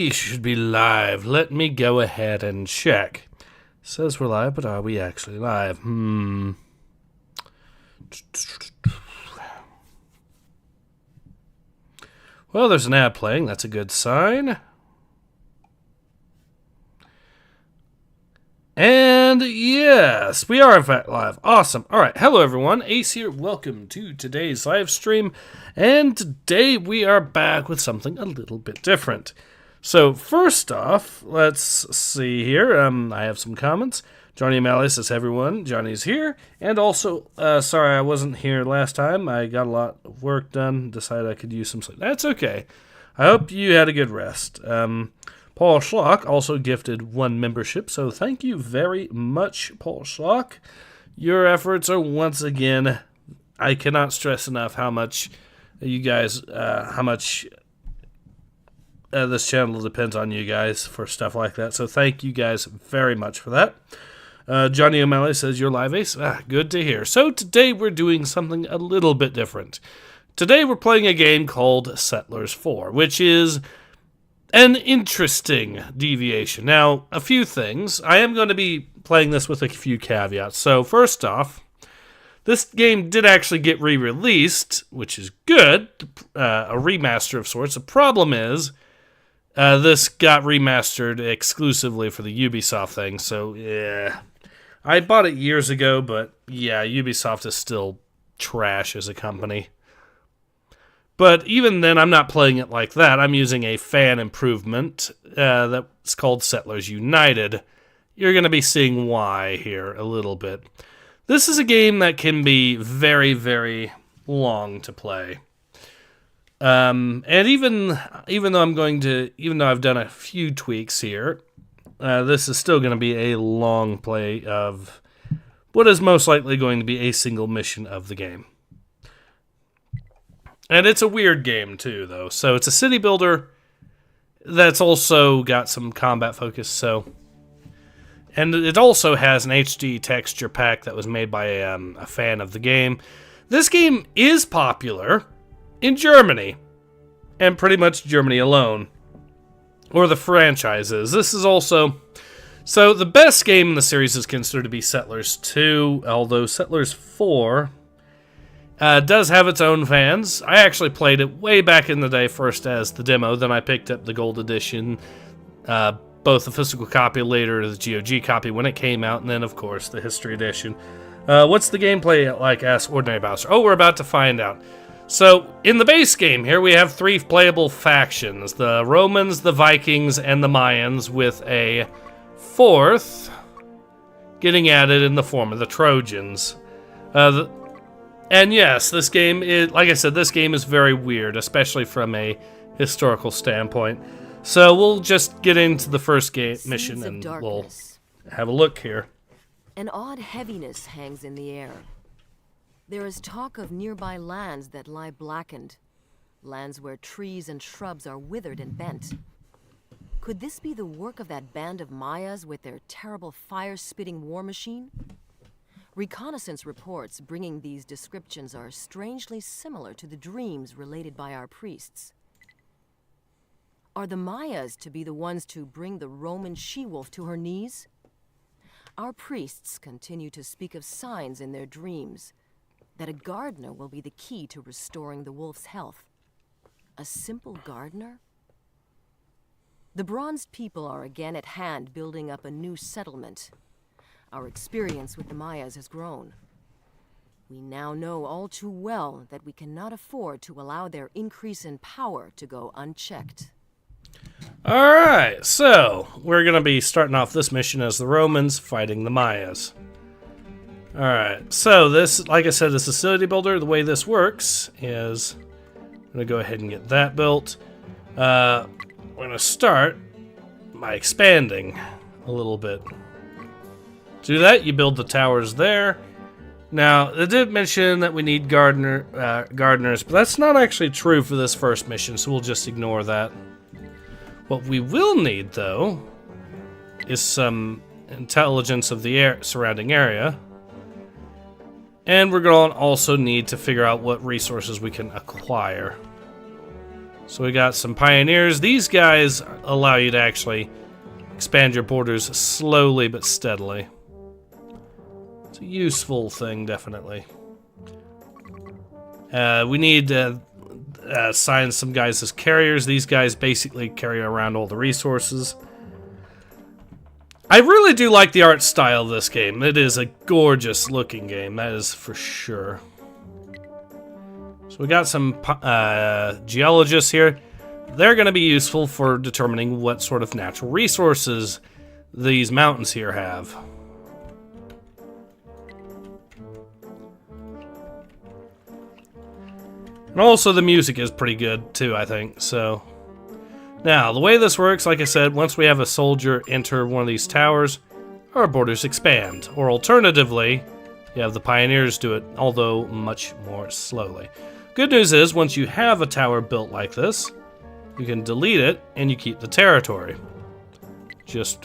We should be live. Let me go ahead and check. Says we're live, but are we actually live? Well, there's an ad playing. That's a good sign. And yes, we are in fact live. Awesome. All right. Hello, everyone. Ace here. Welcome to today's live stream. And today we are back with something a little bit different. So first off, let's see here. I have some comments. Johnny O'Malley says, hey, everyone, Johnny's here. And also, sorry I wasn't here last time. I got a lot of work done. Decided I could use some sleep. That's okay. I hope you had a good rest. Paul Schlock also gifted 1 membership, so thank you very much, Paul Schlock. Your efforts are once again, I cannot stress enough how much you guys, this channel depends on you guys for stuff like that, so thank you guys very much for that. Johnny O'Malley says, you're live, Ace. Good to hear. So today we're doing something a little bit different. Today we're playing a game called Settlers 4, which is an interesting deviation. Now, a few things. I am going to be playing this with a few caveats. So, first off, this game did actually get re-released, which is good, a remaster of sorts. The problem is, this got remastered exclusively for the Ubisoft thing, so, yeah. I bought it years ago, but, yeah, Ubisoft is still trash as a company. But even then, I'm not playing it like that. I'm using a fan improvement that's called Settlers United. You're going to be seeing why here a little bit. This is a game that can be very, very long to play. And even though I've done a few tweaks here, this is still going to be a long play of what is most likely going to be a single mission of the game. And it's a weird game, too, though. So it's a city builder that's also got some combat focus, so... And it also has an HD texture pack that was made by a fan of the game. This game is popular in Germany, and pretty much Germany alone. Or the franchises. This is also... So the best game in the series is considered to be Settlers 2, although Settlers 4... does have its own fans. I actually played it way back in the day, first as the demo, then I picked up the gold edition, both the physical copy, later the GOG copy when it came out, and then, of course, the history edition. What's the gameplay like, asks Ordinary Bowser? Oh, we're about to find out. So, in the base game here, we have 3 playable factions. The Romans, the Vikings, and the Mayans, with a 4th getting added in the form of the Trojans. And yes, this game is, like I said, this game is very weird, especially from a historical standpoint. So we'll just get into the first mission and we'll have a look here. An odd heaviness hangs in the air. There is talk of nearby lands that lie blackened, lands where trees and shrubs are withered and bent. Could this be the work of that band of Mayas with their terrible fire-spitting war machine? Reconnaissance reports bringing these descriptions are strangely similar to the dreams related by our priests. Are the Mayas to be the ones to bring the Roman she-wolf to her knees? Our priests continue to speak of signs in their dreams, that a gardener will be the key to restoring the wolf's health. A simple gardener? The bronzed people are again at hand building up a new settlement. Our experience with the Mayas has grown. We now know all too well that we cannot afford to allow their increase in power to go unchecked. Alright, so we're going to be starting off this mission as the Romans fighting the Mayas. Alright, so this, like I said, this is a city builder. The way this works is I'm going to go ahead and get that built. We're going to start by expanding a little bit. To do that, you build the towers there. Now, it did mention that we need gardeners, but that's not actually true for this first mission, so we'll just ignore that. What we will need, though, is some intelligence of the surrounding area. And we're going to also need to figure out what resources we can acquire. So we got some pioneers. These guys allow you to actually expand your borders slowly but steadily. It's a useful thing, definitely. We need to assign some guys as carriers. These guys basically carry around all the resources. I really do like the art style of this game. It is a gorgeous looking game, that is for sure. So we got some geologists here. They're going to be useful for determining what sort of natural resources these mountains here have. And also the music is pretty good too, I think, so... Now, the way this works, like I said, once we have a soldier enter one of these towers, our borders expand. Or alternatively, you have the pioneers do it, although much more slowly. Good news is, once you have a tower built like this, you can delete it and you keep the territory. It's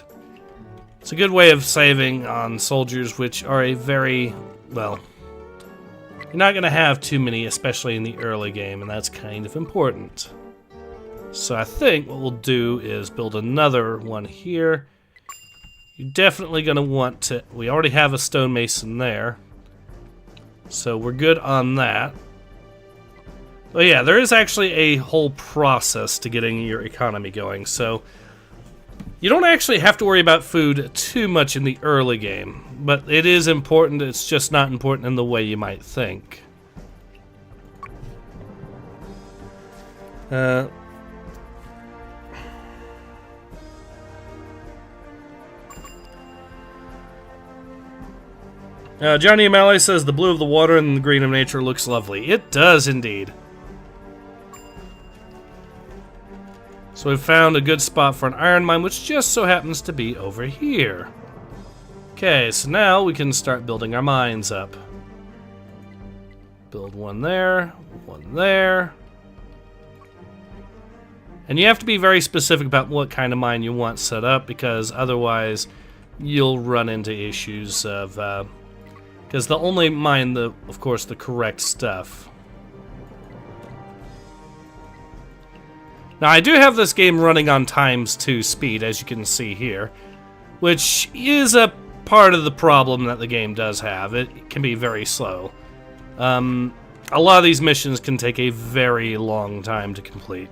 a good way of saving on soldiers, which are a very, well, you're not going to have too many, especially in the early game, and that's kind of important. So I think what we'll do is build another one here. You're definitely going to want to... We already have a stonemason there. So we're good on that. But yeah, there is actually a whole process to getting your economy going. So you don't actually have to worry about food too much in the early game. But it is important. It's just not important in the way you might think. Johnny O'Malley says the blue of the water and the green of nature looks lovely. It does indeed. So we've found a good spot for an iron mine, which just so happens to be over here. Okay, so now we can start building our mines up. Build one there, one there. And you have to be very specific about what kind of mine you want set up, because otherwise you'll run into issues of... because they'll only mine, of course, the correct stuff. Now, I do have this game running on ×2 speed, as you can see here, which is a part of the problem that the game does have. It can be very slow. A lot of these missions can take a very long time to complete.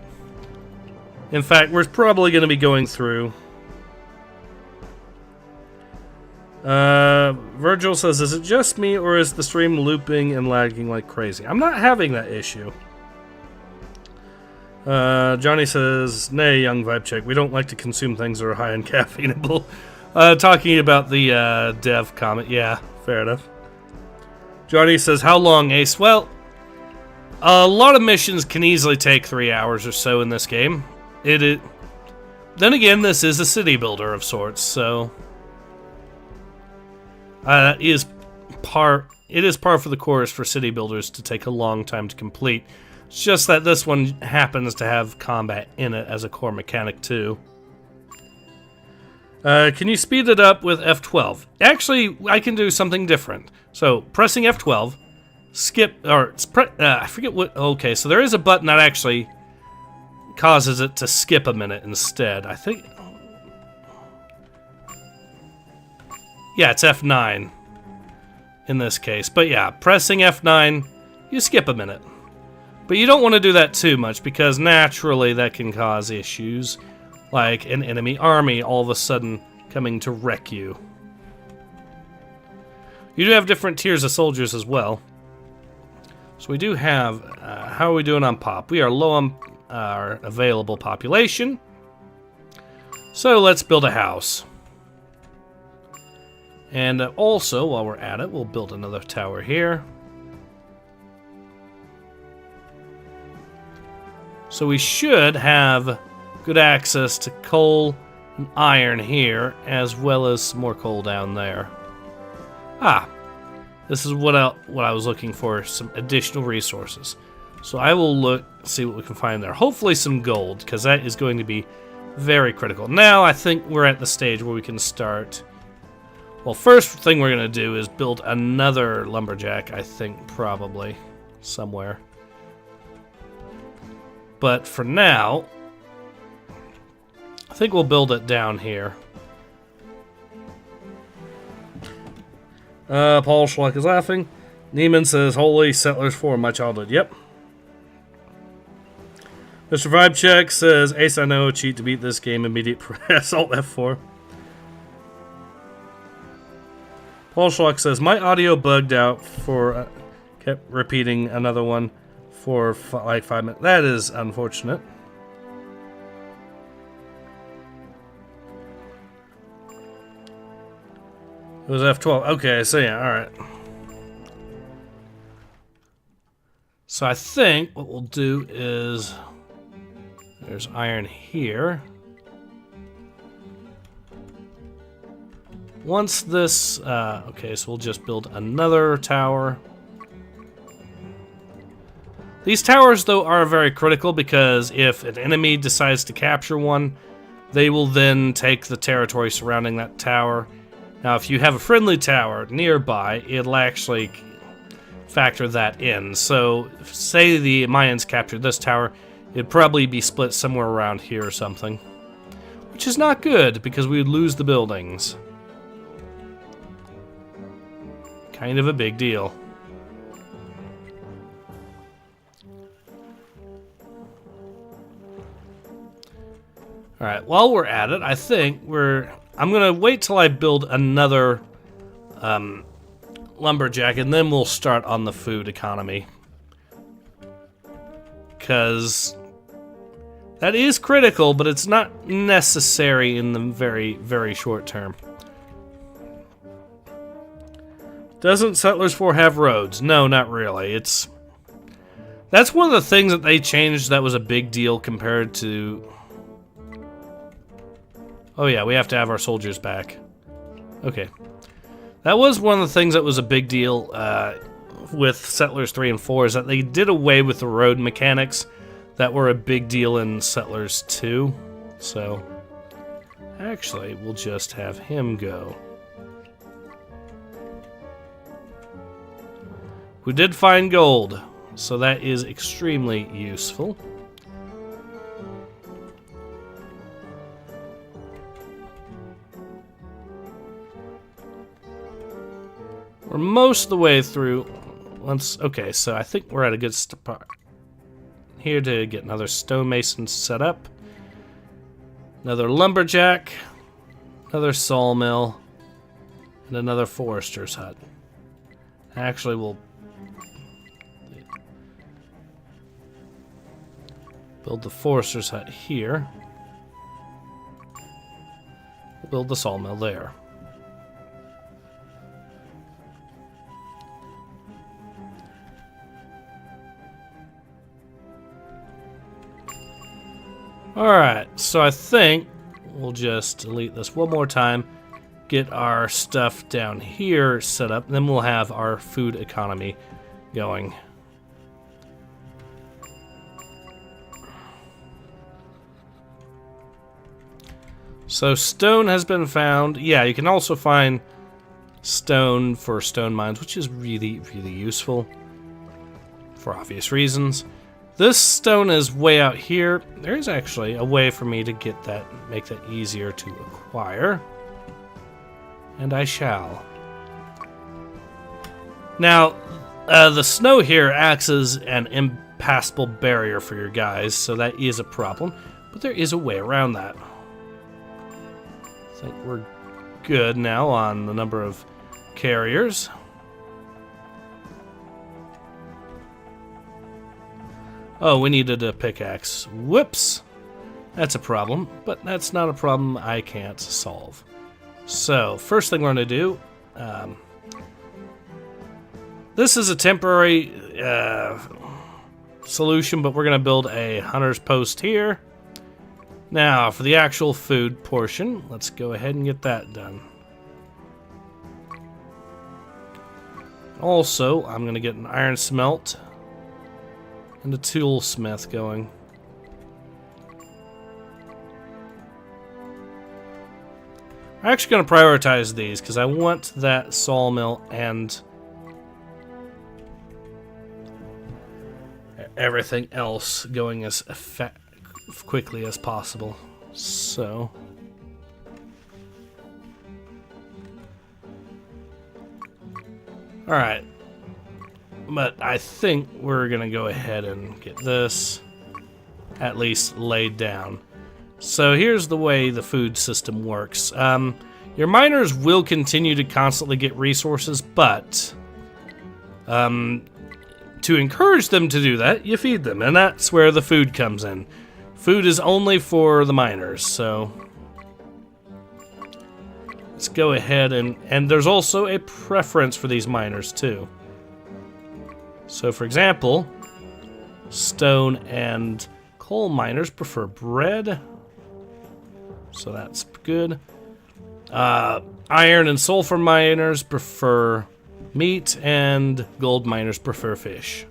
In fact, we're probably going to be going through... Virgil says, is it just me, or is the stream looping and lagging like crazy? I'm not having that issue. Johnny says, nay, young vibe check. We don't like to consume things that are high in caffeinable. Talking about the dev comment. Yeah, fair enough. Johnny says, how long, Ace? Well, a lot of missions can easily take 3 hours or so in this game. Then again, this is a city builder of sorts, so... it is par for the course for city builders to take a long time to complete. It's just that this one happens to have combat in it as a core mechanic too. Can you speed it up with F12? Actually, I can do something different. So, pressing F12, skip, or I forget what, okay, so there is a button that actually causes it to skip a minute instead. I think, yeah, it's F9 in this case. But yeah, pressing F9, you skip a minute. But you don't want to do that too much, because naturally that can cause issues, like an enemy army all of a sudden coming to wreck you. You do have different tiers of soldiers as well. So we do have, how are we doing on pop? We are low on our available population. So let's build a house. And also, while we're at it, we'll build another tower here. So we should have good access to coal and iron here, as well as some more coal down there. Ah, this is what I was looking for, some additional resources. So I will see what we can find there. Hopefully some gold, because that is going to be very critical. Now I think we're at the stage where we can start... Well, first thing we're going to do is build another lumberjack, I think, probably, somewhere. But for now, I think we'll build it down here. Paul Schluck is laughing. Neiman says, holy Settlers 4, my childhood. Yep. Mr. Vibecheck says, Ace, I know a cheat to beat this game. Immediate press, Alt F4. Paul Schluck says, my audio bugged out for... kept repeating another one for like 5 minutes. That is unfortunate. It was F12. Okay, so yeah, alright. So I think what we'll do is... There's iron here. Once this... okay, so we'll just build another tower. These towers, though, are very critical because if an enemy decides to capture one, they will then take the territory surrounding that tower. Now, if you have a friendly tower nearby, it'll actually factor that in. So, say the Mayans captured this tower, it'd probably be split somewhere around here or something. Which is not good, because we would lose the buildings. Kind of a big deal. Alright, while we're at it, I think I'm gonna wait till I build another lumberjack, and then we'll start on the food economy. Because that is critical, but it's not necessary in the very, very short term. Doesn't Settlers 4 have roads? No, not really. That's one of the things that they changed that was a big deal compared to... Oh yeah, we have to have our soldiers back. Okay. That was one of the things that was a big deal with Settlers 3 and 4, is that they did away with the road mechanics that were a big deal in Settlers 2. So, actually, we'll just have him go. We did find gold, so that is extremely useful. We're most of the way through. Okay, so I think we're at a good spot here to get another stonemason set up, another lumberjack, another sawmill, and another forester's hut. Actually, we'll build the forester's hut here. We'll build the sawmill there. Alright, so I think we'll just delete this one more time, get our stuff down here set up, and then we'll have our food economy going. So stone has been found. Yeah, you can also find stone for stone mines, which is really, really useful for obvious reasons. This stone is way out here. There is actually a way for me to get that, make that easier to acquire. And I shall. Now, the snow here acts as an impassable barrier for your guys, so that is a problem. But there is a way around that. I think we're good now on the number of carriers. Oh, we needed a pickaxe. Whoops! That's a problem, but that's not a problem I can't solve. So, first thing we're going to do... this is a temporary solution, but we're going to build a hunter's post here. Now, for the actual food portion, let's go ahead and get that done. Also, I'm going to get an iron smelt and a toolsmith going. I'm actually going to prioritize these because I want that sawmill and everything else going as quickly as possible. So... Alright. But I think we're going to go ahead and get this at least laid down. So here's the way the food system works. Your miners will continue to constantly get resources, but to encourage them to do that, you feed them, and that's where the food comes in. Food is only for the miners, so let's go ahead and there's also a preference for these miners too. So for example, stone and coal miners prefer bread, so that's good. Iron and sulfur miners prefer meat, and gold miners prefer fish.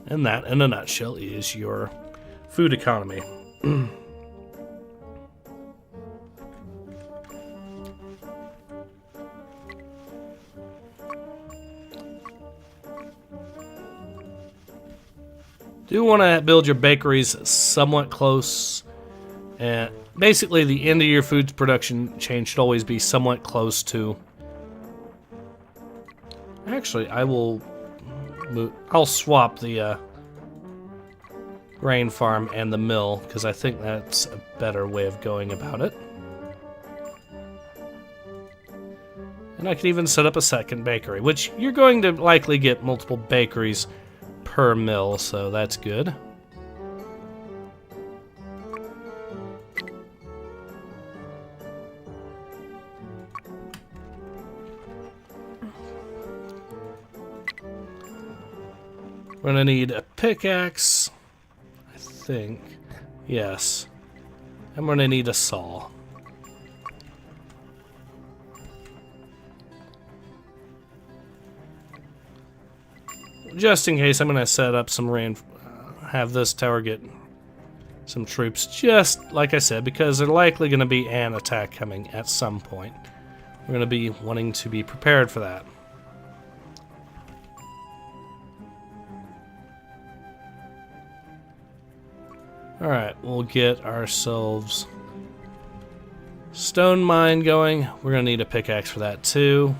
And that, in a nutshell, is your food economy. Do want to build your bakeries somewhat close, and basically the end of your food production chain should always be somewhat close to. Actually, I'll swap the grain farm and the mill, because I think that's a better way of going about it. And I can even set up a second bakery, which you're going to likely get multiple bakeries per mill, so that's good. We're gonna need a pickaxe, I think. Yes. And we're gonna need a saw. Just in case, I'm gonna set up some have this tower get some troops, just like I said, because there's likely gonna be an attack coming at some point. We're gonna be wanting to be prepared for that. Alright, we'll get ourselves stone mine going. We're gonna need a pickaxe for that too.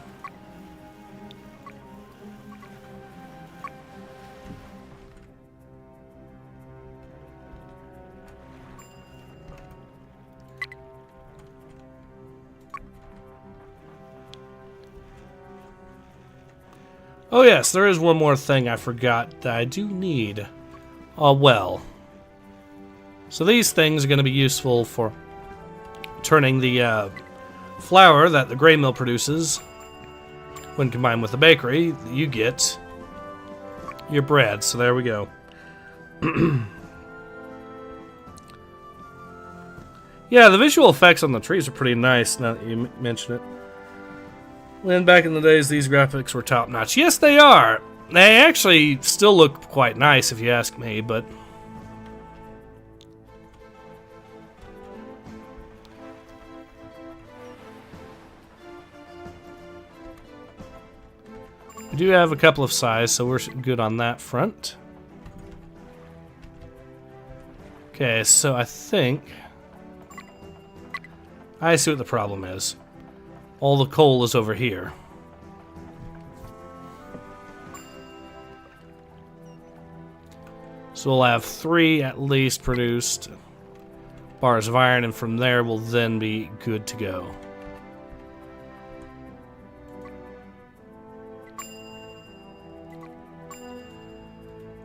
Oh yes, there is one more thing I forgot that I do need. A well. So these things are going to be useful for turning the flour that the grain mill produces. When combined with the bakery, you get your bread. So there we go. Yeah, the visual effects on the trees are pretty nice now that you mention it. When back in the days these graphics were top-notch. Yes, they are. They actually still look quite nice if you ask me, but... we do have a couple of size, so we're good on that front. Okay, so I think... I see what the problem is. All the coal is over here. So we'll have 3 at least produced bars of iron, and from there we'll then be good to go.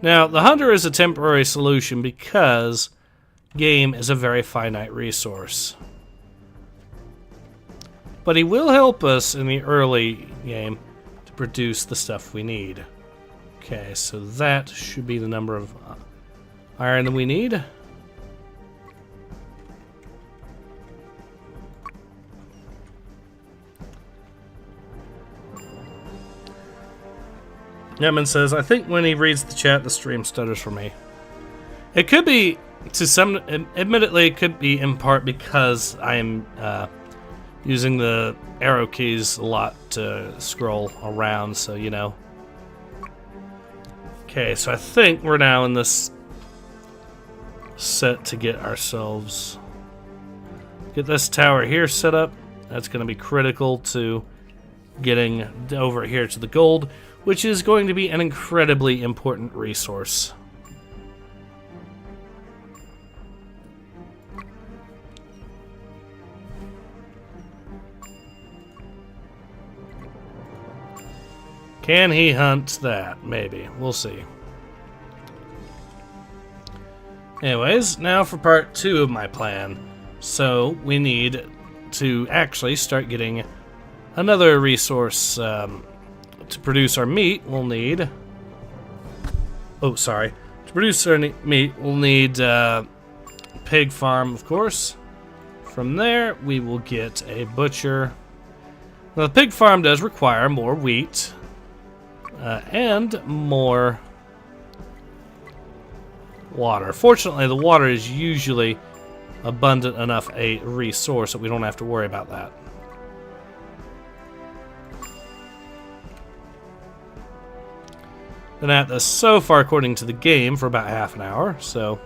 Now, the hunter is a temporary solution because game is a very finite resource. But he will help us in the early game to produce the stuff we need. Okay, so that should be the number of iron that we need. Netman says, I think when he reads the chat, the stream stutters for me. It could be, admittedly, it could be in part because I am using the arrow keys a lot to scroll around, so, you know. Okay, so I think we're now in this set to get ourselves... Get this tower here set up. That's going to be critical to getting over here to the gold, which is going to be an incredibly important resource. Can he hunt that? Maybe. We'll see. Anyways, now for part 2 of my plan. So, we need to actually start getting another resource to produce our meat. We'll need... Oh, sorry. To produce our meat, we'll need pig farm, of course. From there, we will get a butcher. Now, the pig farm does require more wheat. And more water. Fortunately, the water is usually abundant enough a resource that we don't have to worry about that. Been at this so far, according to the game, for about half an hour, so...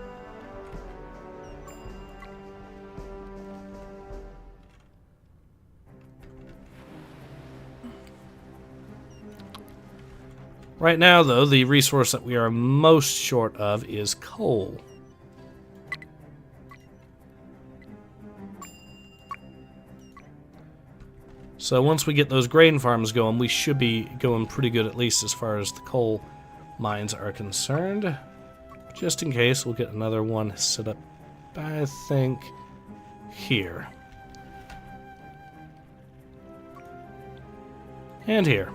Right now, though, the resource that we are most short of is coal. So once we get those grain farms going, we should be going pretty good, at least as far as the coal mines are concerned. Just in case, we'll get another one set up, I think, here. And here.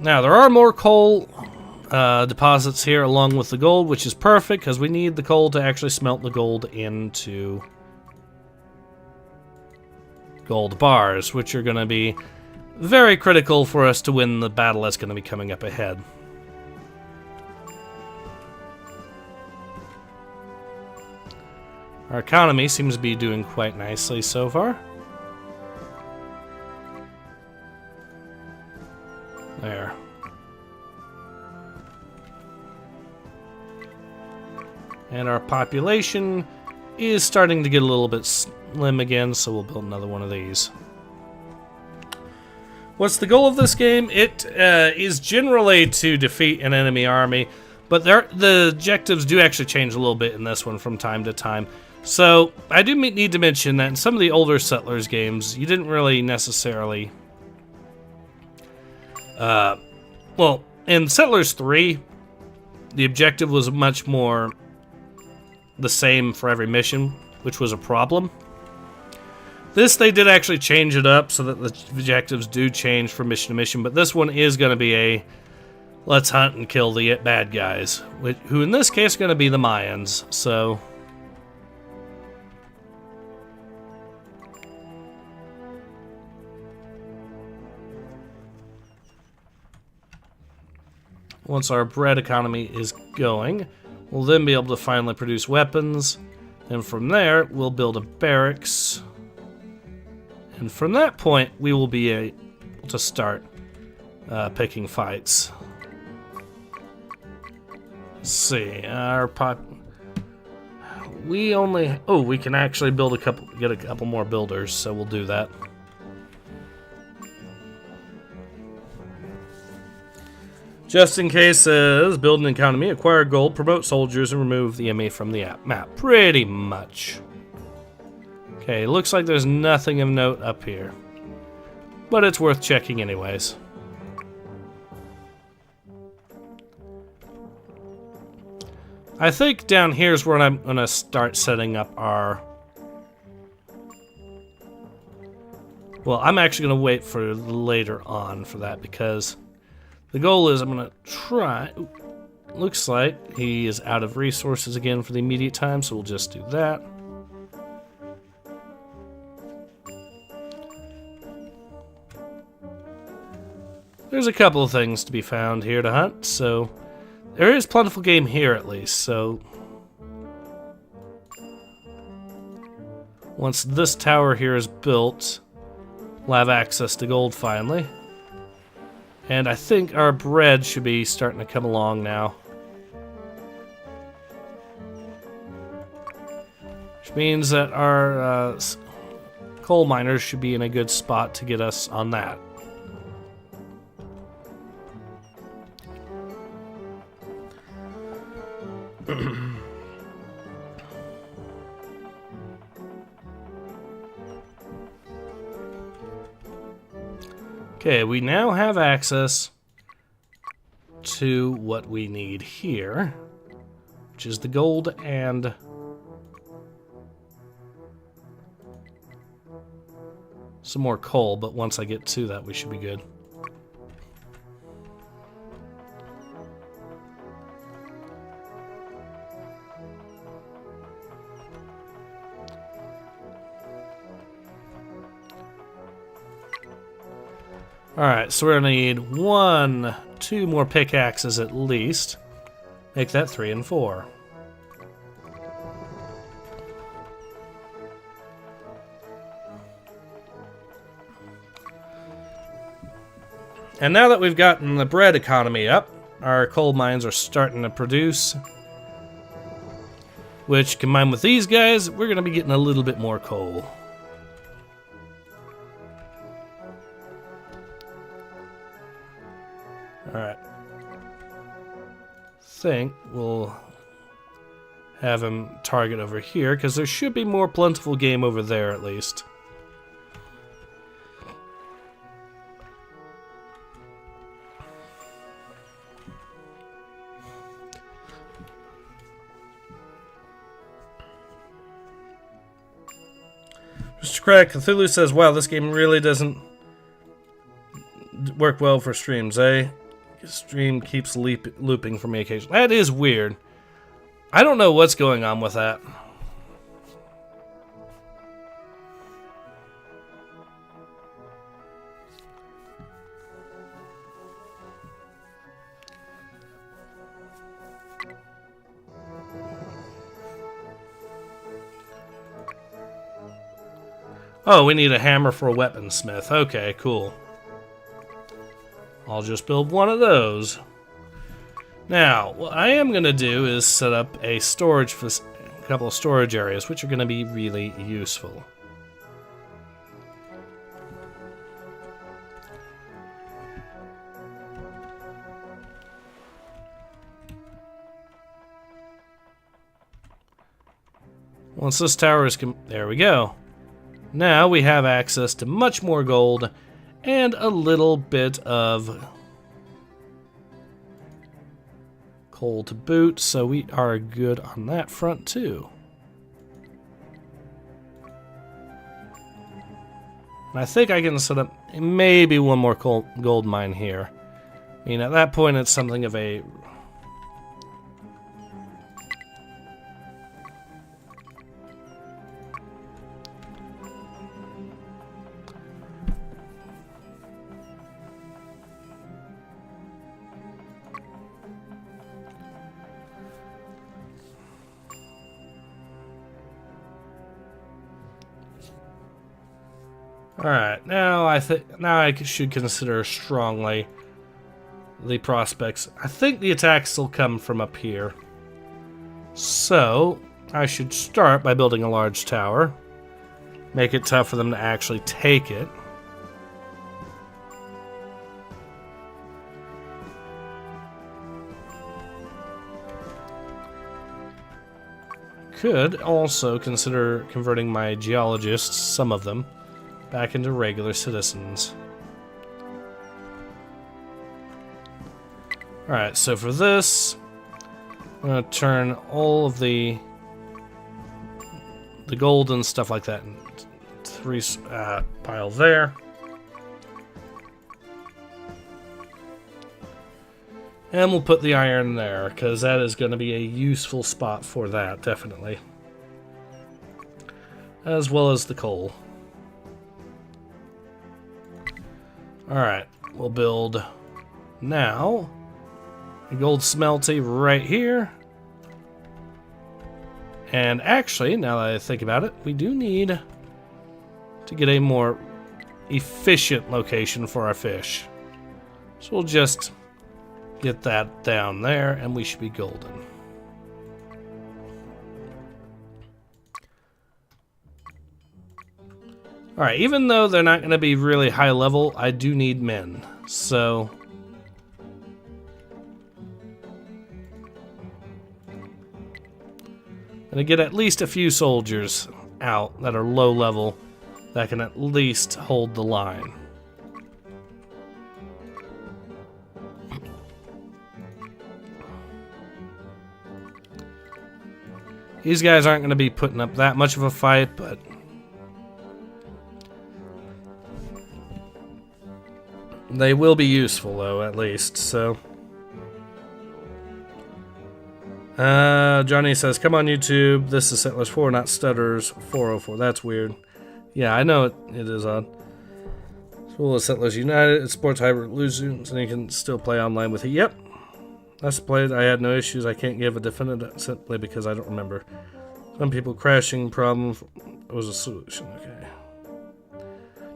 Now, there are more coal deposits here along with the gold, which is perfect because we need the coal to actually smelt the gold into gold bars, which are going to be very critical for us to win the battle that's going to be coming up ahead. Our economy seems to be doing quite nicely so far. There. And our population is starting to get a little bit slim again, so we'll build another one of these. What's the goal of this game? It is generally to defeat an enemy army, but the objectives do actually change a little bit in this one from time to time. So I do need to mention that in some of the older Settlers games, you didn't really necessarily... well, in Settlers 3, the objective was much more the same for every mission, which was a problem. This, they did actually change it up so that the objectives do change from mission to mission, but this one is going to be a let's hunt and kill the bad guys, who in this case are going to be the Mayans, so... Once our bread economy is going, we'll then be able to finally produce weapons. And from there, we'll build a barracks. And from that point, we will be able to start picking fights. Let's see, our we only... Oh, we can actually build get a couple more builders, so we'll do that. Just in case says, build an economy, acquire gold, promote soldiers, and remove the enemy from the map. Pretty much. Okay, looks like there's nothing of note up here. But it's worth checking anyways. I think down here's where I'm going to start setting up our... Well, I'm actually going to wait for later on for that because... The goal is I'm going to try... Ooh, looks like he is out of resources again for the immediate time, so we'll just do that. There's a couple of things to be found here to hunt, so... There is plentiful game here at least, so... Once this tower here is built, we'll have access to gold finally. And I think our bread should be starting to come along now. Which means that our coal miners should be in a good spot to get us on that. Okay, we now have access to what we need here, which is the gold and some more coal, but once I get to that, we should be good. Alright, so we're going to need 2 more pickaxes at least. Make that 3 and 4. And now that we've gotten the bread economy up, our coal mines are starting to produce. Which, combined with these guys, we're going to be getting a little bit more coal. Alright. Think we'll have him target over here, because there should be more plentiful game over there at least. Mr. Craig, Cthulhu says, wow, this game really doesn't work well for streams, eh? Stream keeps looping for me occasionally. That is weird. I don't know what's going on with that. Oh, we need a hammer for a weaponsmith. Okay, cool. I'll just build one of those. Now, what I am going to do is set up a couple of storage areas, which are going to be really useful. Once this tower is there we go. Now we have access to much more gold and a little bit of coal to boot, so we are good on that front too. And I think I can set up maybe one more gold mine here. I mean, at that point it's something of a... Alright, now I should consider strongly the prospects. I think the attacks will come from up here. So, I should start by building a large tower. Make it tough for them to actually take it. Could also consider converting my geologists, some of them, back into regular citizens. Alright, so for this, I'm going to turn all of the gold and stuff like that in 3 pile there. And we'll put the iron there, because that is going to be a useful spot for that, definitely. As well as the coal. Alright, we'll build now a gold smelty right here. And actually, now that I think about it, we do need to get a more efficient location for our fish. So we'll just get that down there, and we should be golden. Alright, even though they're not going to be really high level, I do need men. So I'm going to get at least a few soldiers out that are low level that can at least hold the line. These guys aren't going to be putting up that much of a fight, but they will be useful, though, at least, so. Johnny says, come on YouTube, this is Settlers 4, not Stutters 404. That's weird. Yeah, I know it is odd. School of Settlers United, it supports hybrid illusions, and you can still play online with it. Yep. That's played, I had no issues. I can't give a definitive simply because I don't remember. Some people crashing problems was a solution, okay.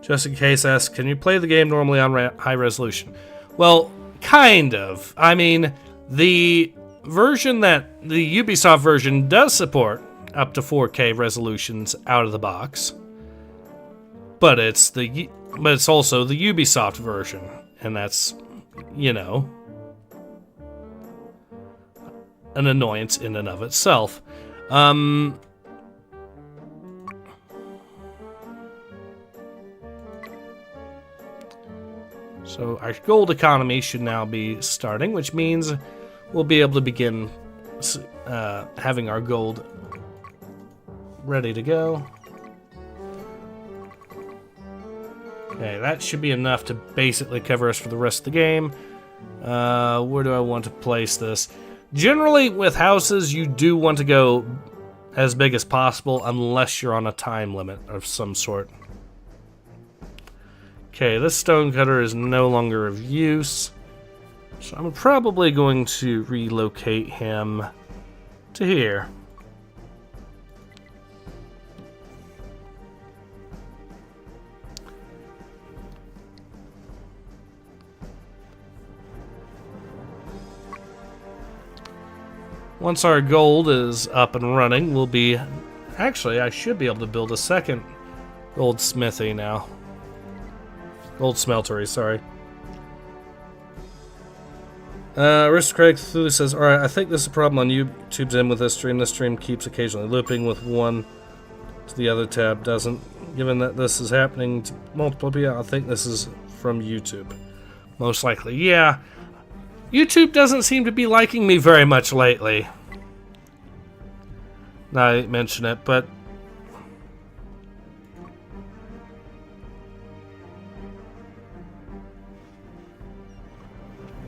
Just in case asks, can you play the game normally on high resolution? Well, kind of. I mean, the version that the Ubisoft version does support up to 4K resolutions out of the box, but it's also the Ubisoft version, and that's, you know, an annoyance in and of itself. So our gold economy should now be starting, which means we'll be able to begin having our gold ready to go. Okay, that should be enough to basically cover us for the rest of the game. Where do I want to place this? Generally, with houses, you do want to go as big as possible unless you're on a time limit of some sort. Okay, this stonecutter is no longer of use, so I'm probably going to relocate him to here. Once our gold is up and running, we'll be... Actually, I should be able to build a second gold smithy now. Gold smeltery, sorry. Aristocratic Cthulhu says, alright, I think this is a problem on YouTube's end with this stream. This stream keeps occasionally looping with one to the other tab doesn't. Given that this is happening to multiple people, I think this is from YouTube. Most likely, yeah. YouTube doesn't seem to be liking me very much lately. Now I mention it, but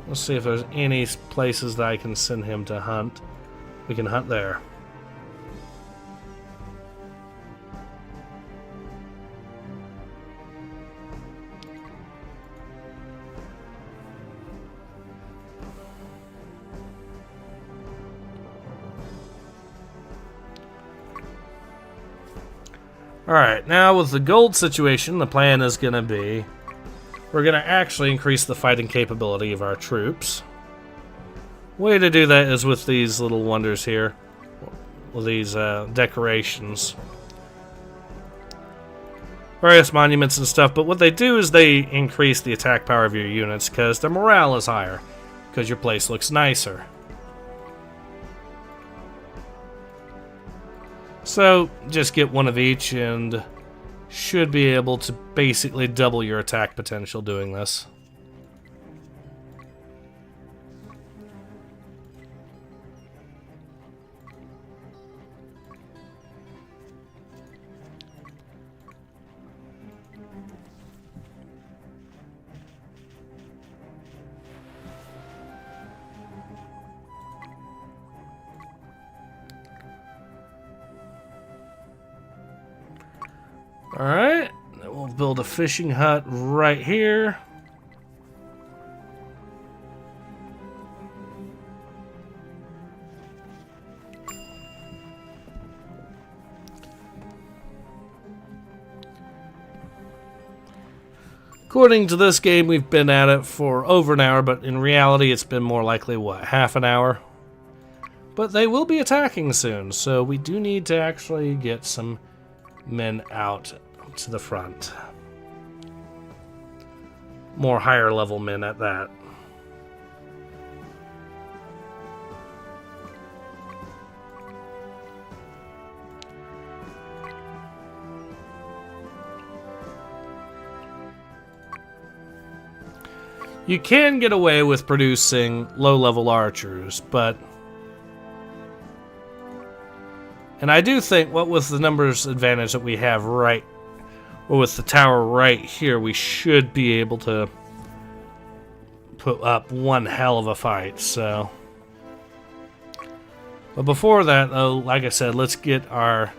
let's see if there's any places that I can send him to hunt. We can hunt there. Alright, now with the gold situation, the plan is going to be we're going to actually increase the fighting capability of our troops. Way to do that is with these little wonders here, with these decorations. Various monuments and stuff, but what they do is they increase the attack power of your units because their morale is higher, because your place looks nicer. So, just get one of each and should be able to basically double your attack potential doing this. Alright, we'll build a fishing hut right here. According to this game, we've been at it for over an hour, but in reality, it's been more likely, what, half an hour? But they will be attacking soon, so we do need to actually get some men out to the front. More higher level men at that. You can get away with producing low-level archers, but... And I do think, what with the numbers advantage that we have right... Or with the tower right here, we should be able to put up one hell of a fight, so... But before that, though, like I said, let's get our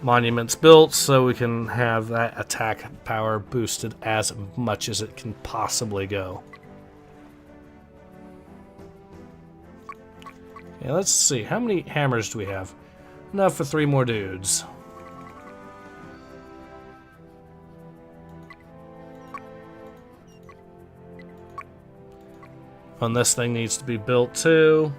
monuments built so we can have that attack power boosted as much as it can possibly go. Okay, let's see. How many hammers do we have? Enough for 3 more dudes. And this thing needs to be built too.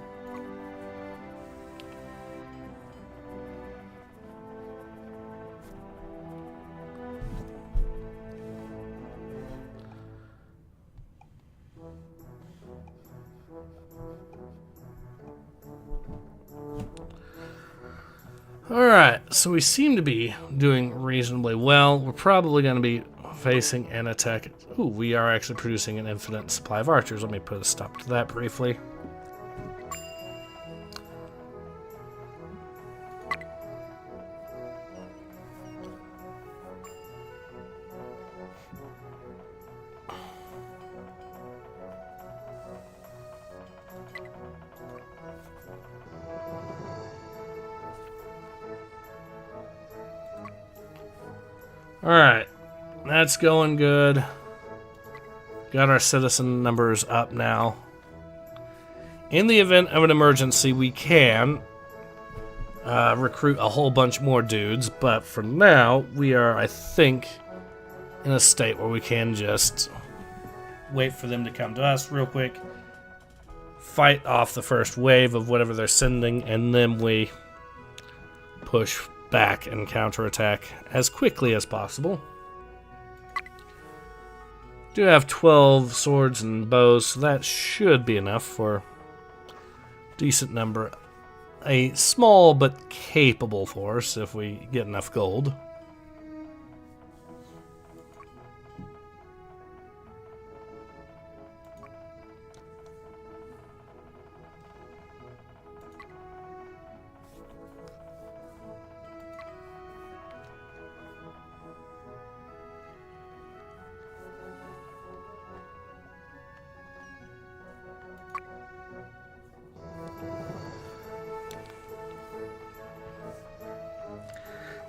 Alright, so we seem to be doing reasonably well. We're probably going to be facing an attack. Ooh, we are actually producing an infinite supply of archers. Let me put a stop to that briefly. Alright, that's going good. Got our citizen numbers up now. In the event of an emergency, we can recruit a whole bunch more dudes, but for now, we are, I think, in a state where we can just wait for them to come to us real quick, fight off the first wave of whatever they're sending, and then we push back and counterattack as quickly as possible. Do have 12 swords and bows, so that should be enough for a decent number. A small but capable force if we get enough gold.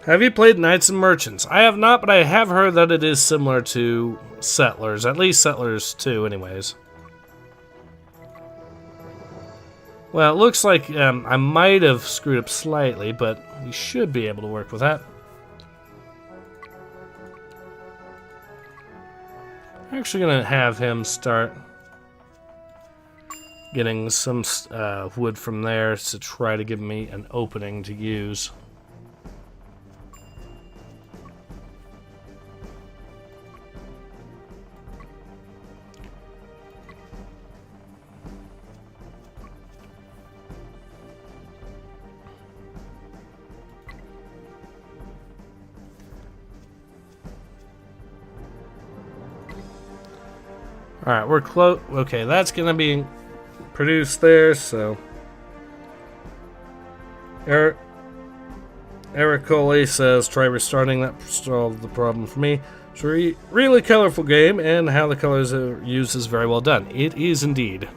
Have you played Knights and Merchants? I have not, but I have heard that it is similar to Settlers. At least Settlers 2, anyways. Well, it looks like I might have screwed up slightly, but we should be able to work with that. I'm actually going to have him start getting some wood from there to try to give me an opening to use. Alright, we're close. Okay, that's going to be produced there, so... Eric Coley says, try restarting that solved the problem for me. It's a really colorful game, and how the colors are used is very well done. It is indeed.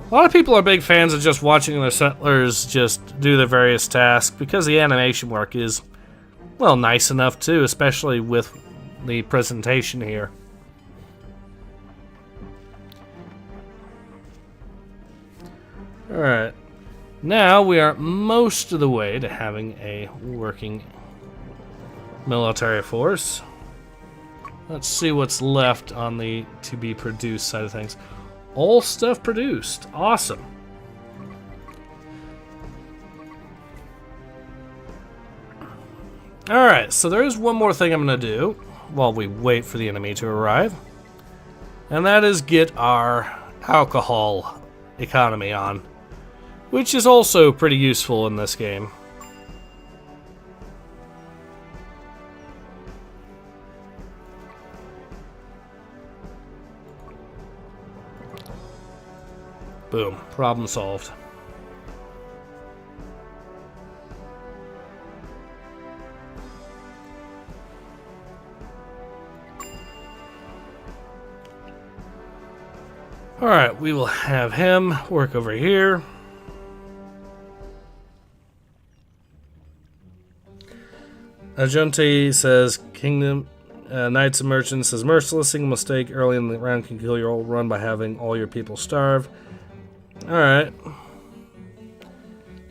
A lot of people are big fans of just watching their settlers just do their various tasks, because the animation work is, well, nice enough too, especially with the presentation here. Alright, now we are most of the way to having a working military force. Let's see what's left on the to be produced side of things. All stuff produced. Awesome. Alright, so there is one more thing I'm going to do while we wait for the enemy to arrive. And that is get our alcohol economy on, which is also pretty useful in this game. Boom, problem solved. Alright, we will have him work over here. Ajunti says, Kingdom, Knights and Merchants says, merciless, single mistake early in the round can kill your whole run by having all your people starve. Alright.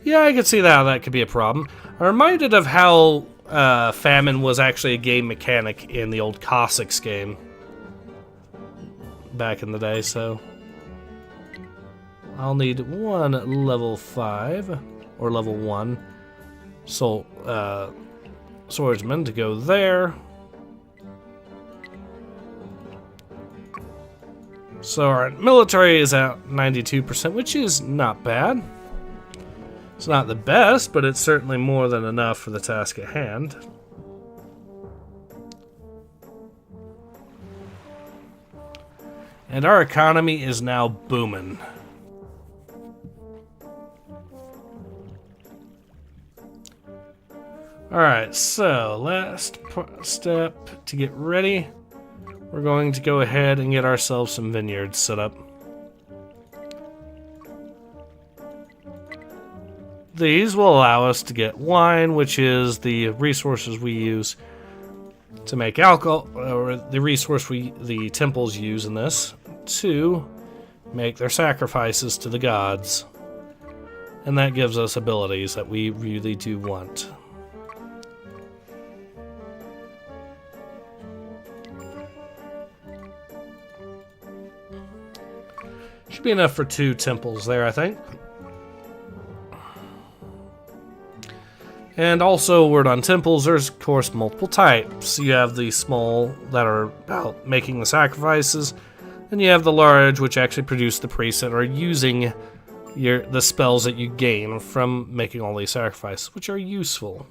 Yeah, I can see how that could be a problem. I'm reminded of how famine was actually a game mechanic in the old Cossacks game back in the day, so I'll need one level 5 or level 1 swordsman to go there. So our military is at 92%, which is not bad. It's not the best, but it's certainly more than enough for the task at hand. And our economy is now booming. Alright, so last step to get ready. We're going to go ahead and get ourselves some vineyards set up. These will allow us to get wine, which is the resources we use to make alcohol, or the resource the temples use in this to make their sacrifices to the gods. And that gives us abilities that we really do want. Should be enough for 2 temples there, I think. And also, word on temples, there's of course multiple types. You have the small that are about making the sacrifices, and you have the large, which actually produce the priests that are using the spells that you gain from making all these sacrifices, which are useful.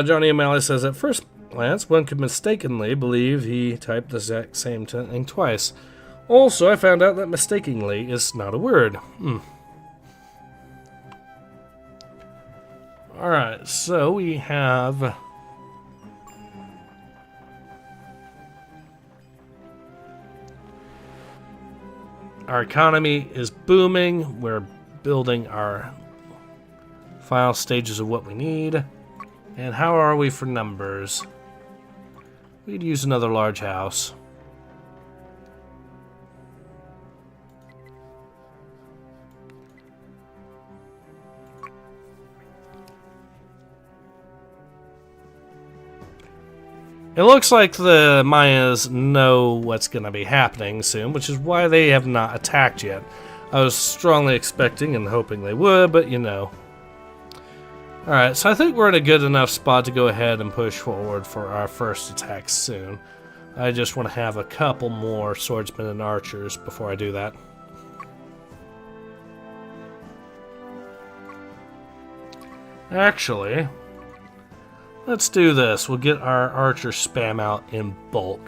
Johnny O'Malley says, at first glance, one could mistakenly believe he typed the exact same thing twice. Also, I found out that mistakenly is not a word. Alright, so we have our economy is booming. We're building our final stages of what we need. And how are we for numbers? We'd use another large house. It looks like the Mayas know what's going to be happening soon, which is why they have not attacked yet. I was strongly expecting and hoping they would, but you know. Alright, so I think we're in a good enough spot to go ahead and push forward for our first attack soon. I just want to have a couple more swordsmen and archers before I do that. Actually, let's do this. We'll get our archer spam out in bulk.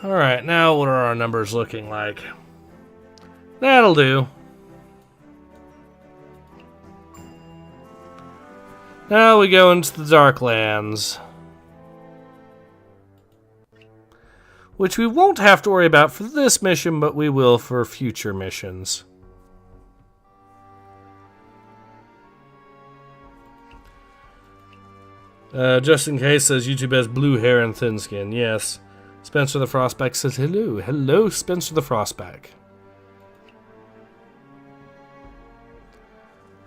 Alright, now what are our numbers looking like? That'll do. Now we go into the Darklands. which we won't have to worry about for this mission, but we will for future missions. Just in case says YouTube has blue hair and thin skin. Yes. Spencer the Frostback says hello. Hello, Spencer the Frostback.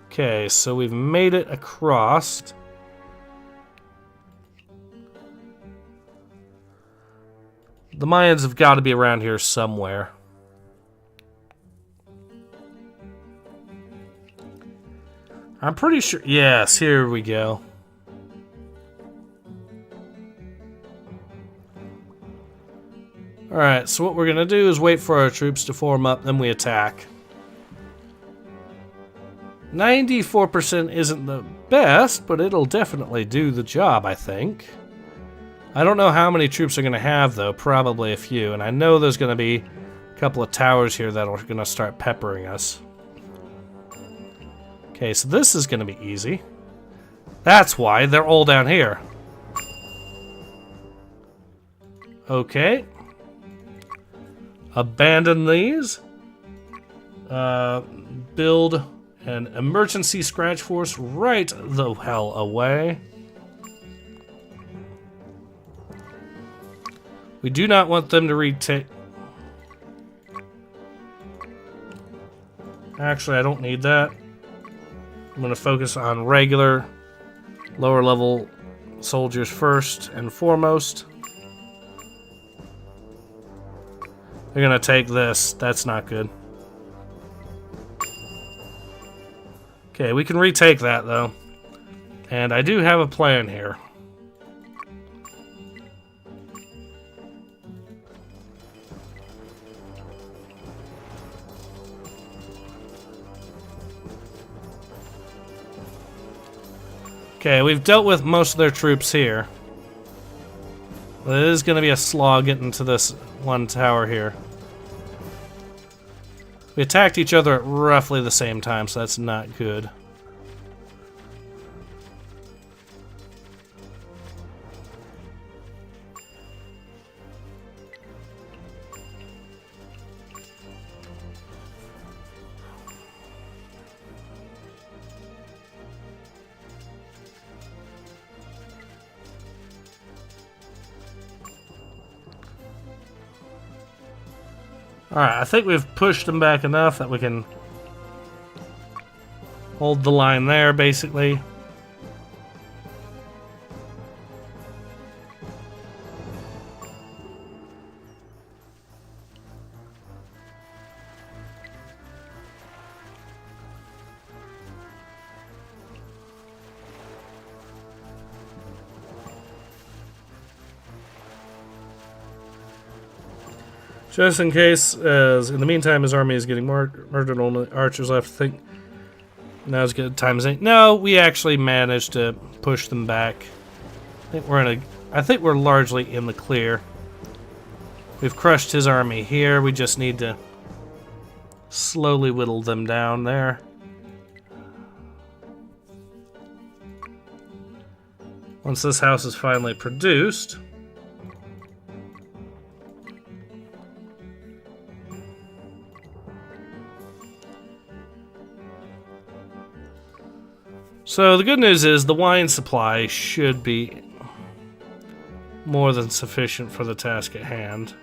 Okay, so we've made it across. The Mayans have got to be around here somewhere. I'm pretty sure. Yes, here we go. Alright, so what we're going to do is wait for our troops to form up, then we attack. 94% isn't the best, but it'll definitely do the job, I think. I don't know how many troops are going to have, though. Probably a few. And I know there's going to be a couple of towers here that are going to start peppering us. Okay, so this is going to be easy. That's why they're all down here. Okay. Abandon these. Build an emergency scratch force right the hell away. We do not want them to retake. Actually, I don't need that. I'm going to focus on regular, lower level soldiers first and foremost. They're gonna take this. That's not good. Okay, we can retake that though. And I do have a plan here. Okay, we've dealt with most of their troops here. But it is going to be a slog getting to this one tower here. We attacked each other at roughly the same time, so that's not good. Alright, I think we've pushed them back enough that we can hold the line there, basically. Just in case, as in the meantime, his army is getting murdered, only archers left. I think now's good time as any. No, we actually managed to push them back. I think we're largely in the clear. We've crushed his army here. We just need to slowly whittle them down there. Once this house is finally produced. So the good news is the wine supply should be more than sufficient for the task at hand.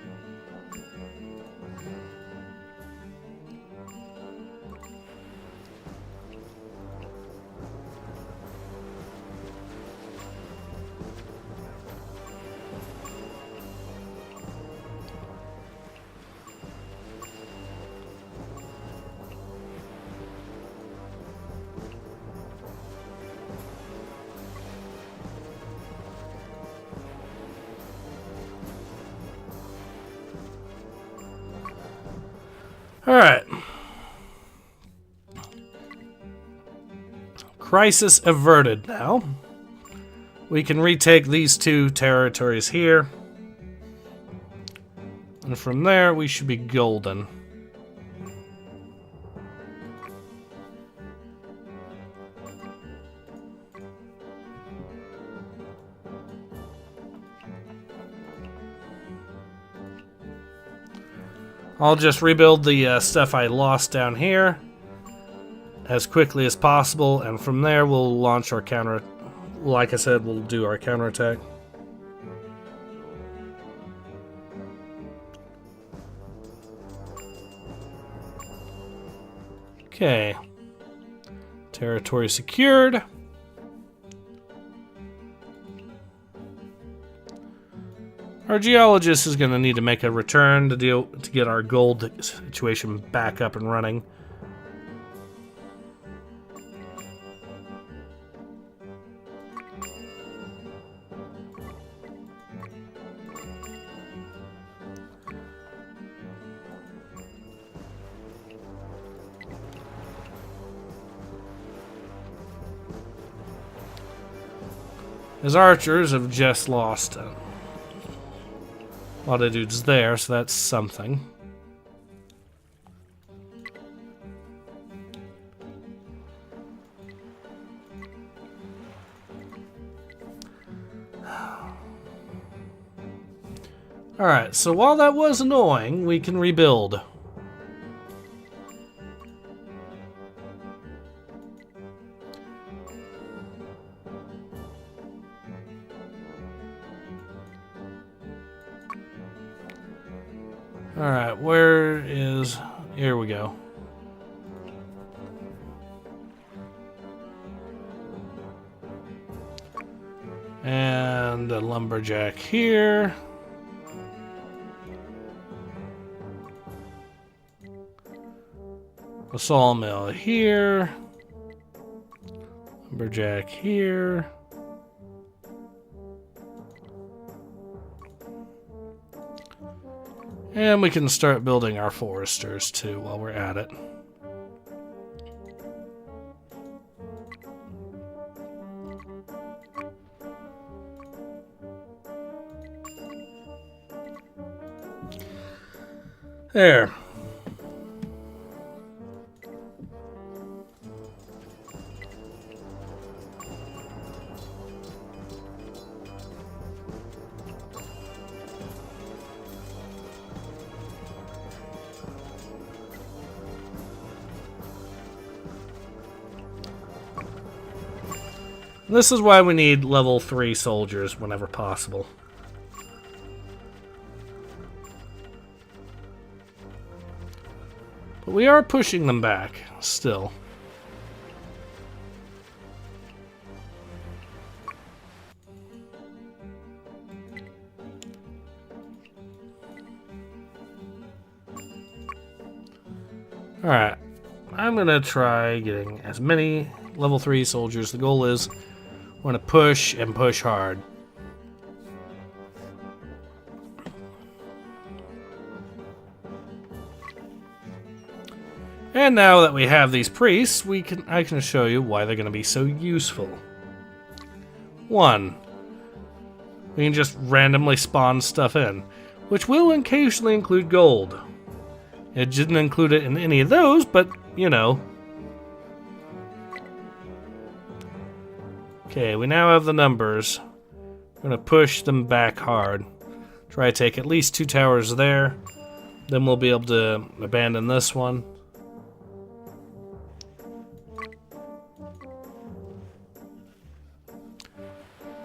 Alright. Crisis averted now. We can retake these two territories here. And from there, we should be golden. I'll just rebuild the stuff I lost down here as quickly as possible, and from there we'll launch our counter. Like I said, we'll do our counterattack. Okay. Territory secured. Our geologist is going to need to make a return to get our gold situation back up and running. His archers have just lost a lot of dudes there, so that's something. Alright, so while that was annoying, we can rebuild. Alright, where is... Here we go. And a lumberjack here. A sawmill here. Lumberjack here. And we can start building our foresters too while we're at it. There. This is why we need level 3 soldiers whenever possible. But we are pushing them back, still. Alright, I'm gonna try getting as many level 3 soldiers. The goal is we're gonna push and push hard. And now that we have these priests, I can show you why they're gonna be so useful. 1, we can just randomly spawn stuff in, which will occasionally include gold. It didn't include it in any of those, but you know. Okay, we now have the numbers. We're gonna push them back hard. Try to take at least 2 towers there. Then we'll be able to abandon this one.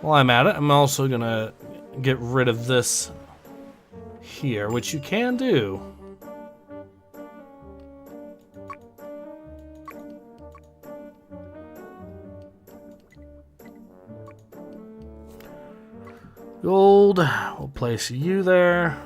While I'm at it, I'm also gonna get rid of this here, which you can do. Gold, we'll place you there.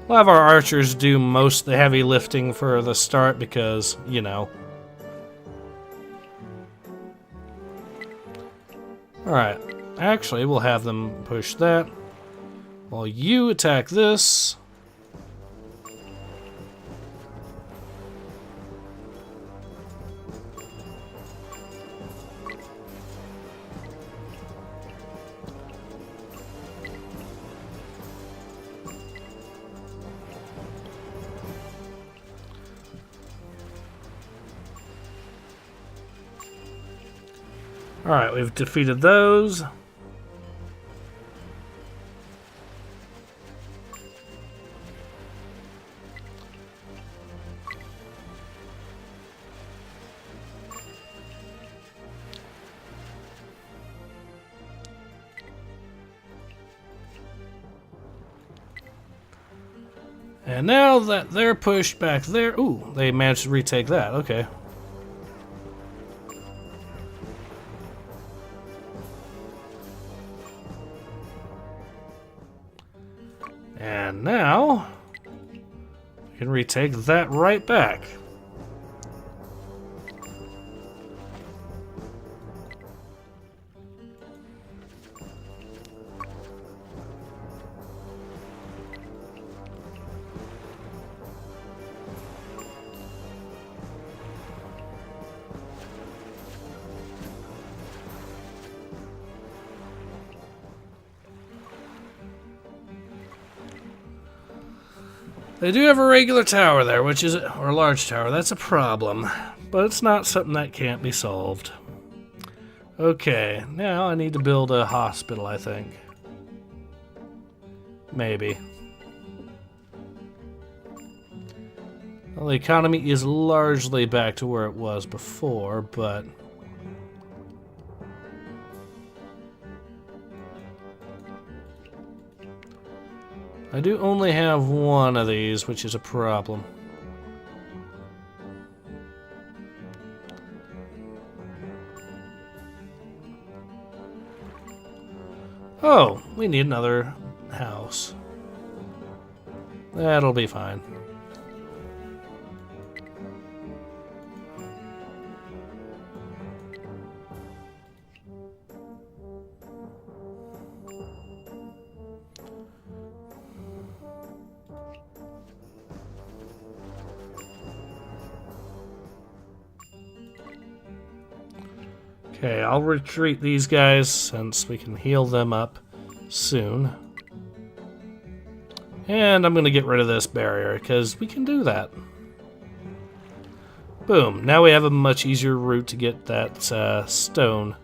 We'll have our archers do most of the heavy lifting for the start because, you know. Alright, actually we'll have them push that while you attack this. Alright, we've defeated those. And now that they're pushed back there... Ooh, they managed to retake that. Okay. And now... we can retake that right back. They do have a regular tower there, which is, or a large tower. That's a problem, but it's not something that can't be solved. Okay, now I need to build a hospital, I think. Maybe. Well, the economy is largely back to where it was before, but... I do only have one of these, which is a problem. Oh, we need another house. That'll be fine. Okay, I'll retreat these guys since we can heal them up soon. And I'm going to get rid of this barrier because we can do that. Boom. Now we have a much easier route to get that stone.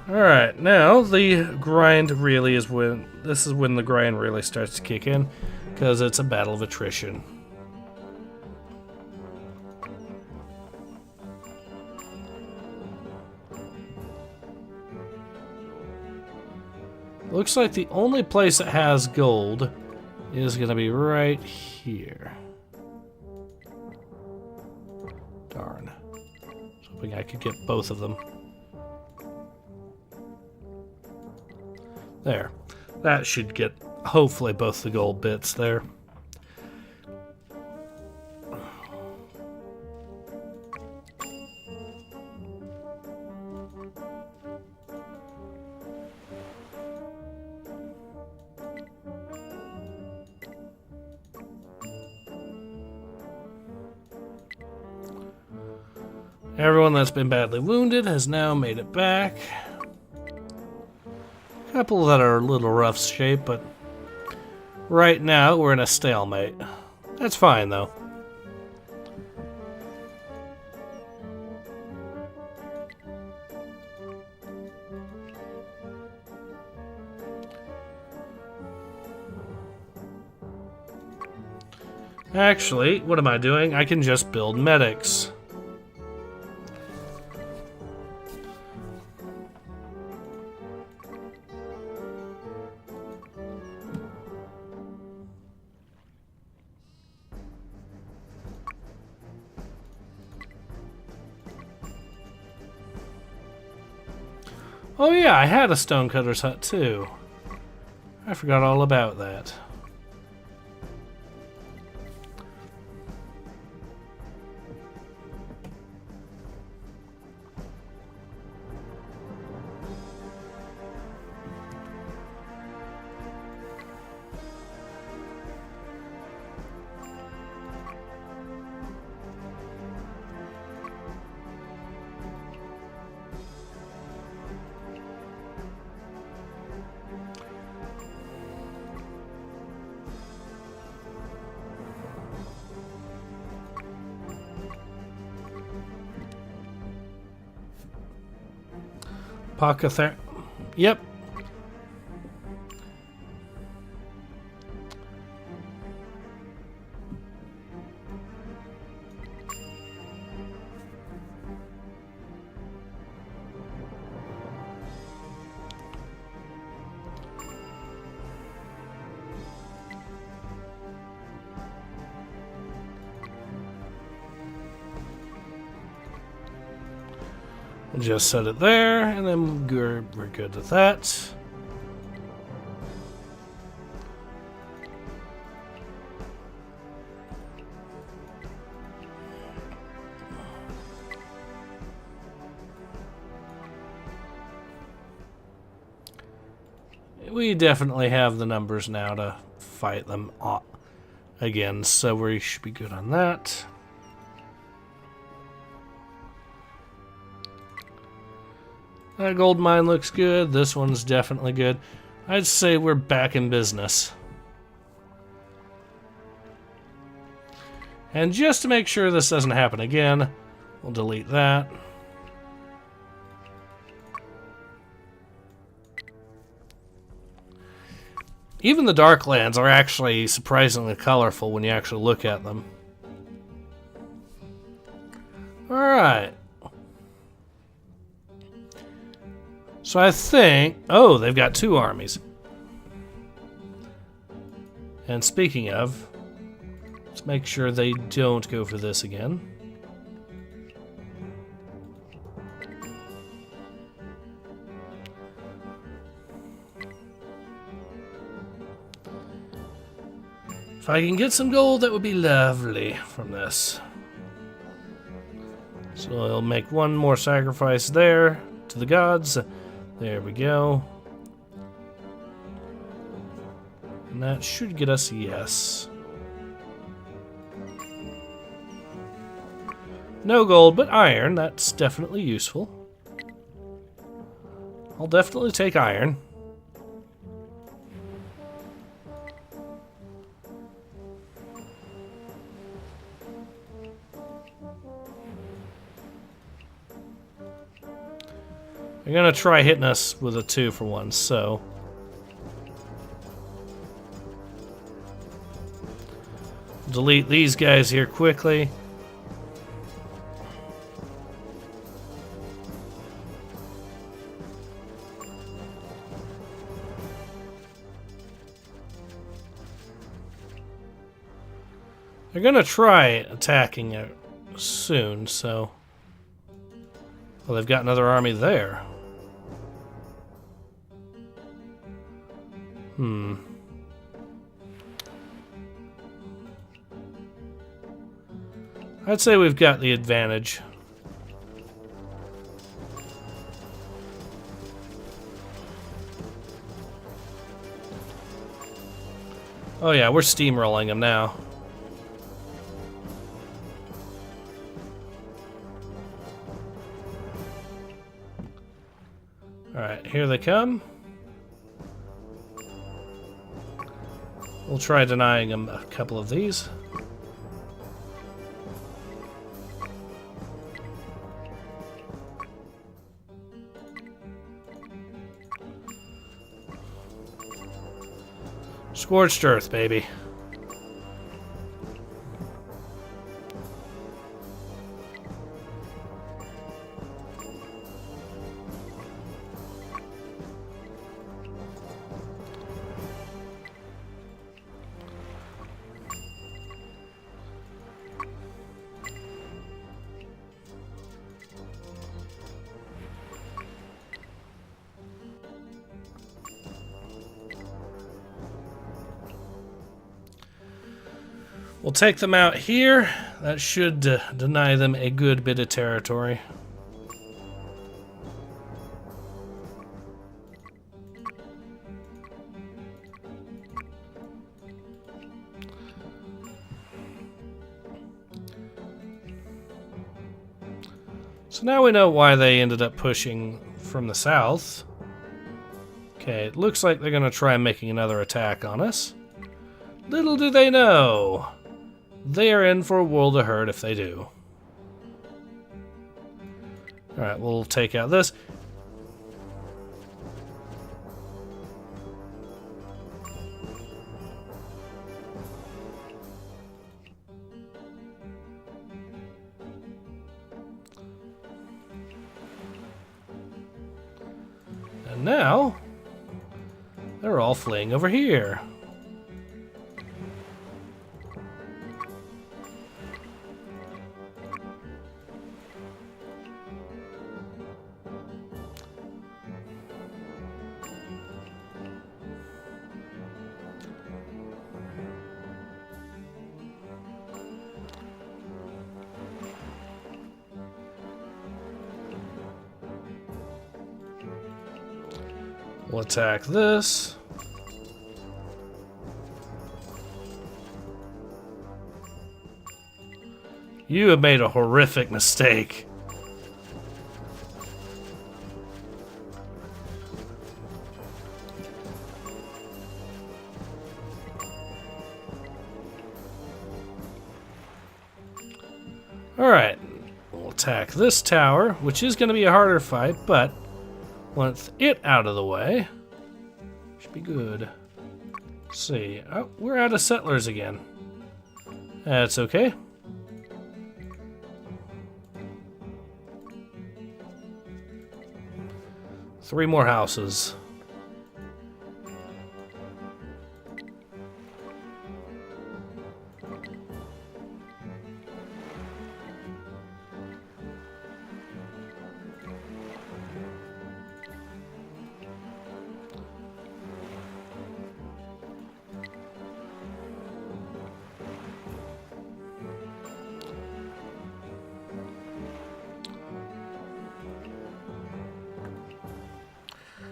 Alright, now the grind really is when... this is when the grind really starts to kick in because it's a battle of attrition. Looks like the only place that has gold is going to be right here. Darn. I was hoping I could get both of them. There. That should get, hopefully, both the gold bits there. Everyone that's been badly wounded has now made it back. A couple that are a little rough shape, but right now we're in a stalemate. That's fine, though. Actually, what am I doing? I can just build medics. Oh yeah, I had a stonecutter's hut too. I forgot all about that. Pockether. Yep. Just set it there, and then we're good with that. We definitely have the numbers now to fight them again, so we should be good on that. That gold mine looks good. This one's definitely good. I'd say we're back in business. And just to make sure this doesn't happen again, we'll delete that. Even the Darklands are actually surprisingly colorful when you actually look at them. Alright. So I think... Oh, they've got 2 armies. And speaking of, let's make sure they don't go for this again. If I can get some gold, that would be lovely from this. So I'll make one more sacrifice there to the gods. There we go. And that should get us a yes. No gold, but iron. That's definitely useful. I'll definitely take iron. They're gonna try hitting us with a 2 for once, so... delete these guys here quickly. They're gonna try attacking it soon, so... Well, they've got another army there. I'd say we've got the advantage. Oh yeah, we're steamrolling them now. Alright, here they come. We'll try denying them a couple of these. Scorched earth, baby. We'll take them out here. That should deny them a good bit of territory. So now we know why they ended up pushing from the south. Okay, it looks like they're going to try making another attack on us. Little do they know, they are in for a world of hurt if they do. Alright, we'll take out this. And now, they're all fleeing over here. We'll attack this. You have made a horrific mistake. Alright, we'll attack this tower, which is going to be a harder fight, but once it out of the way, should be good. Let's see. Oh, we're out of settlers again. That's okay. Three more houses.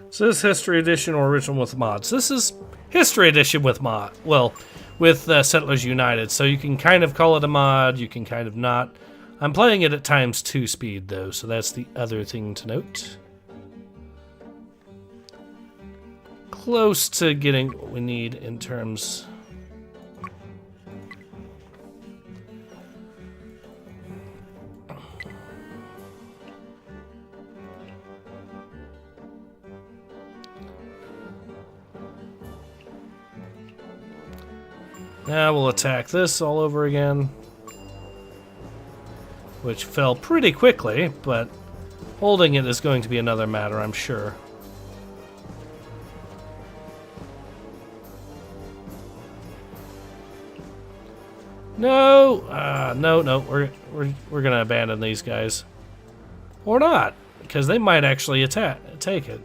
So this is History Edition or original with mods. This is History Edition with mod. Well, with Settlers United. So you can kind of call it a mod, you can kind of not. I'm playing it at ×2 speed though, so that's the other thing to note. Close to getting what we need in terms... Now we'll attack this all over again, which fell pretty quickly, but holding it is going to be another matter, I'm sure. No, no, we're gonna abandon these guys, or not, because they might actually take it.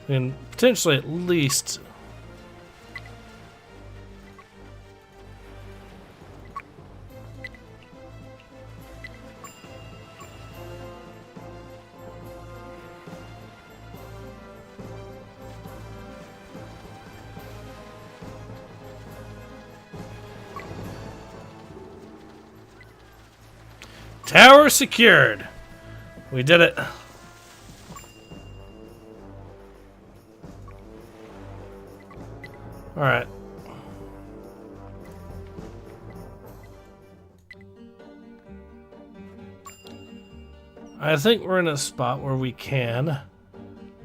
And potentially at least tower secured. We did it. All right. I think we're in a spot where we can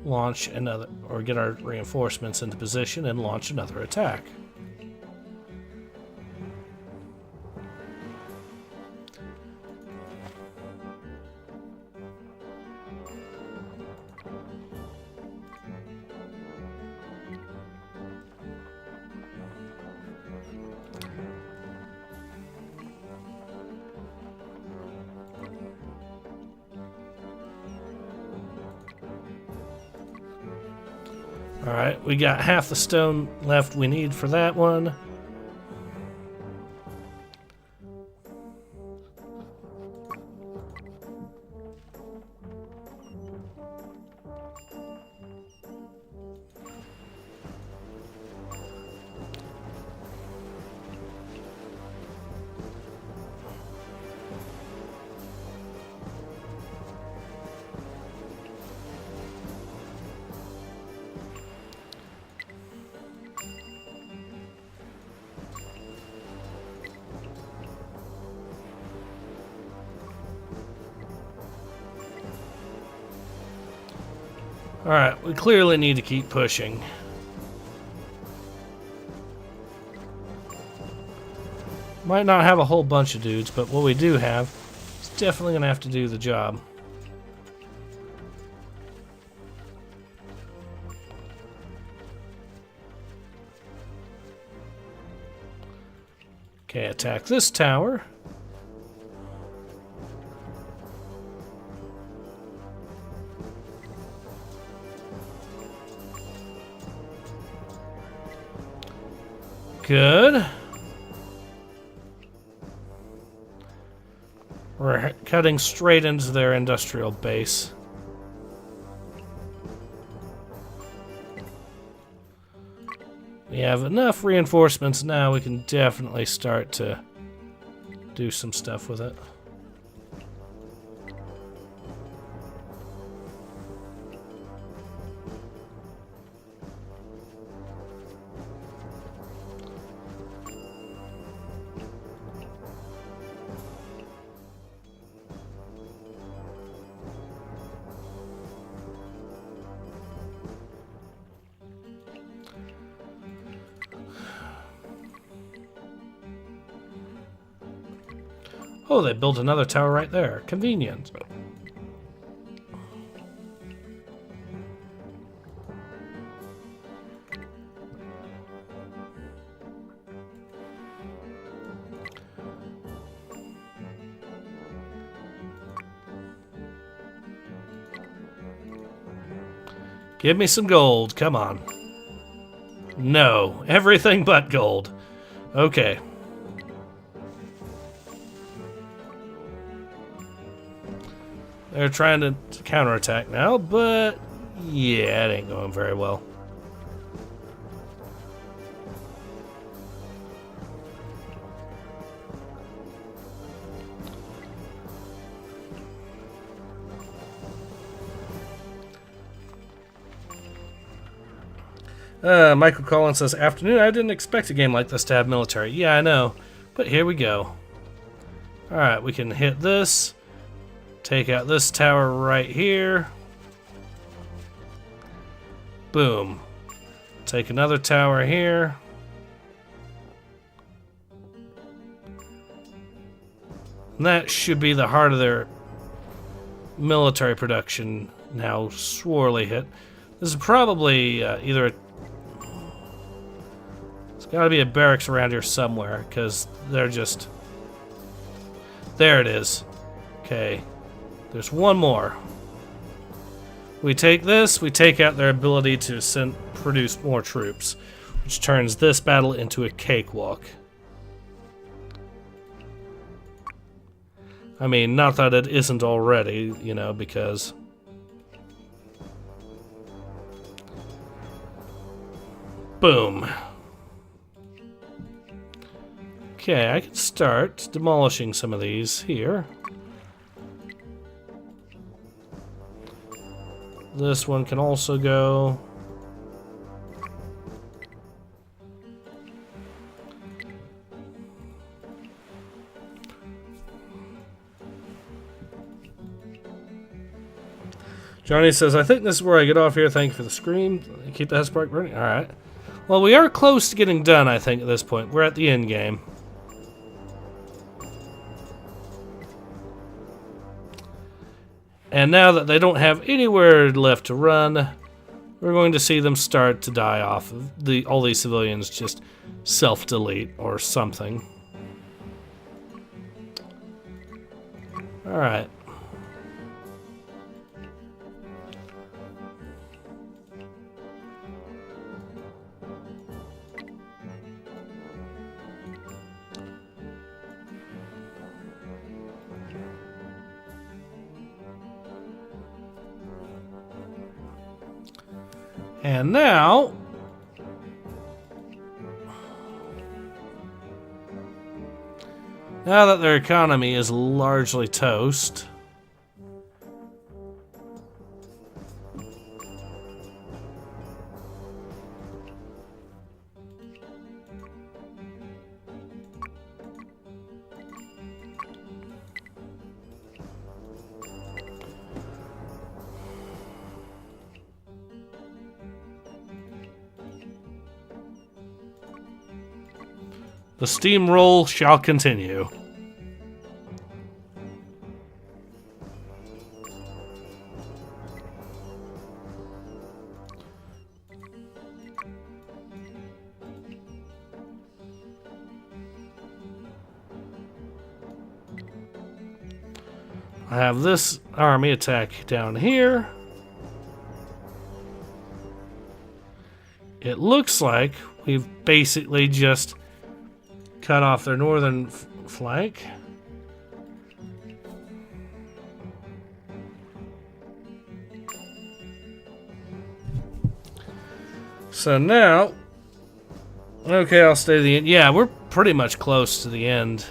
launch another, or get our reinforcements into position and launch another attack. Alright, we got half the stone left we need for that one. Alright, we clearly need to keep pushing. Might not have a whole bunch of dudes, but what we do have is definitely going to have to do the job. Okay, attack this tower. Good. We're cutting straight into their industrial base. We have enough reinforcements now, we can definitely start to do some stuff with it. Oh, they built another tower right there. Convenient. Give me some gold. Come on. No. Everything but gold. Okay. They're trying to counterattack now, but yeah, it ain't going very well. Michael Collins says, afternoon, I didn't expect a game like this to have military. Yeah, I know, but here we go. Alright, we can hit this. Take out this tower right here. Boom. Take another tower here. And that should be the heart of their military production now sorely hit. This is probably either it's got to be a barracks around here somewhere, because they're just... There it is. Okay. There's one more. We take this, we take out their ability to produce more troops, which turns this battle into a cakewalk. I mean, not that it isn't already, you know, because... Boom. Okay, I can start demolishing some of these here. This one can also go. Johnny says, I think this is where I get off here. Thank you for the scream. Keep that spark burning. Alright. Well, we are close to getting done, I think, at this point. We're at the end game. And now that they don't have anywhere left to run, we're going to see them start to die off. All these civilians just self-delete or something. Alright. And now, that their economy is largely toast, The steamroll shall continue. I have this army attack down here. It looks like we've basically just cut off their northern flank. So now, okay, I'll stay to the end. Yeah, we're pretty much close to the end.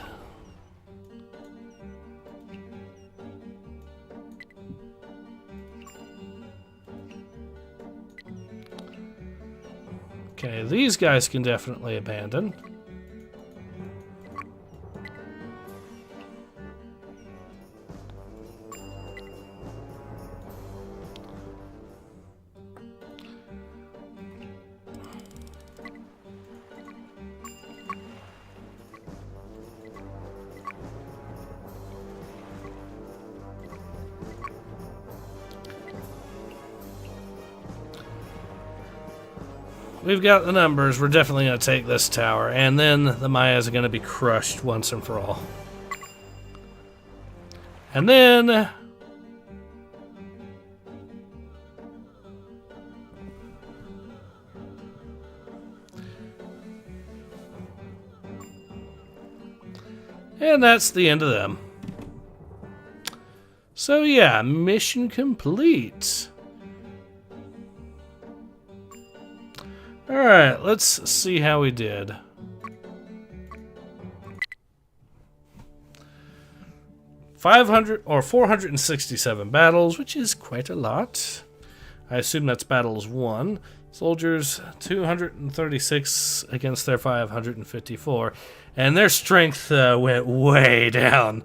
Okay, these guys can definitely abandon. We've got the numbers. We're definitely going to take this tower. And then the Mayas are going to be crushed once and for all. And then... and that's the end of them. So yeah, mission complete. Alright, let's see how we did. 500 or 467 battles, which is quite a lot. I assume that's battles won. Soldiers 236 against their 554, and their strength went way down,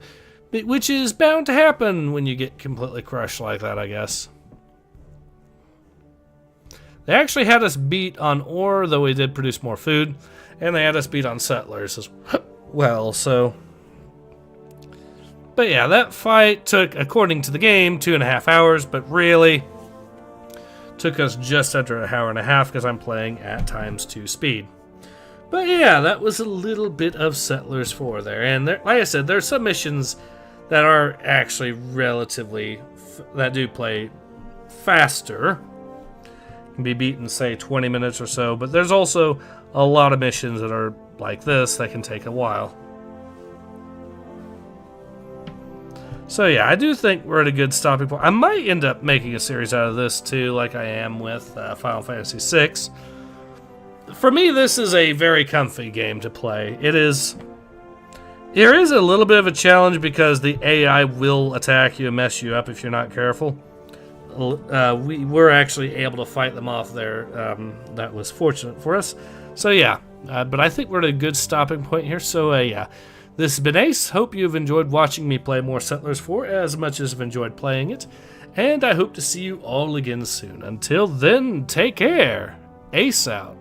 which is bound to happen when you get completely crushed like that, I guess. They actually had us beat on ore, though we did produce more food, and they had us beat on settlers as well, so... But yeah, that fight took, according to the game, 2.5 hours, but really took us just under an hour and a half because I'm playing at ×2 speed. But yeah, that was a little bit of Settlers 4 there, and there, like I said, there's some missions that are actually relatively, that do play faster. Can be beaten, say, 20 minutes or so, but there's also a lot of missions that are like this that can take a while. So yeah, I do think we're at a good stopping point. I might end up making a series out of this too, like I am with Final Fantasy VI. For me, this is a very comfy game to play. There is a little bit of a challenge because the AI will attack you and mess you up if you're not careful. We were actually able to fight them off there. That was fortunate for us. So yeah, but I think we're at a good stopping point here. So yeah, this has been Ace. Hope you've enjoyed watching me play more Settlers 4 as much as I've enjoyed playing it. And I hope to see you all again soon. Until then, take care. Ace out.